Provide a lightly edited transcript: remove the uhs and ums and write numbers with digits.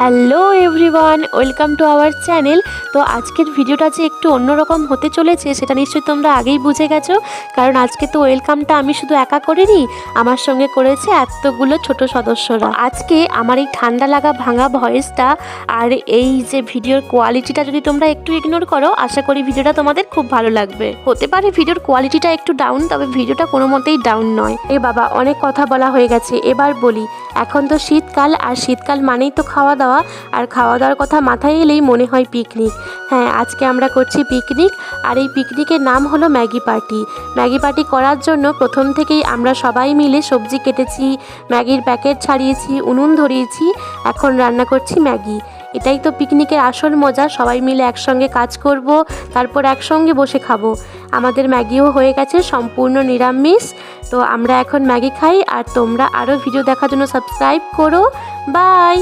Hello everyone, welcome to our channel. তো আজকের ভিডিওটা যে একটু অন্যরকম হতে চলেছে সেটা নিশ্চয়ই তোমরা আগেই বুঝে গেছো, কারণ আজকে তো ওয়েলকামটা আমি শুধু একা করিনি, আমার সঙ্গে করেছে এতগুলো ছোট সদস্যরা। আজকে আমার এই ঠান্ডা লাগা ভাঙা ভয়েসটা আর এই যে ভিডিওর কোয়ালিটিটা যদি তোমরা একটু ইগনোর করো, আশা করি ভিডিওটা তোমাদের খুব ভালো লাগবে। হতে পারে ভিডিওর কোয়ালিটিটা একটু ডাউন, তবে ভিডিওটা কোনো মতেই ডাউন নয়। বাবা, অনেক কথা বলা হয়ে গেছে, এবার বলি। এখন তো শীতকাল, আর শীতকাল মানেই তো খাওয়া দাওয়া, আর খাওয়া দাওয়ার কথা মাথায় এলেই মনে হয় পিকনিক। হ্যাঁ, আজকে আমরা করছি পিকনিক, আর এই পিকনিকের নাম হলো ম্যাগি পার্টি। ম্যাগি পার্টি করার জন্য প্রথম থেকেই আমরা সবাই মিলে সবজি কেটেছি, ম্যাগির প্যাকেট ছাড়িয়েছি, উনুন ধরিয়েছি, এখন রান্না করছি ম্যাগি। এটাই তো পিকনিকের আসল মজা, সবাই মিলে একসঙ্গে কাজ করব, তারপর একসঙ্গে বসে খাবো। আমাদের ম্যাগিও হয়ে গেছে সম্পূর্ণ নিরামিষ। তো আমরা এখন ম্যাগি খাই, আর তোমরা আরও ভিডিও দেখার জন্য সাবস্ক্রাইব করো। বাই।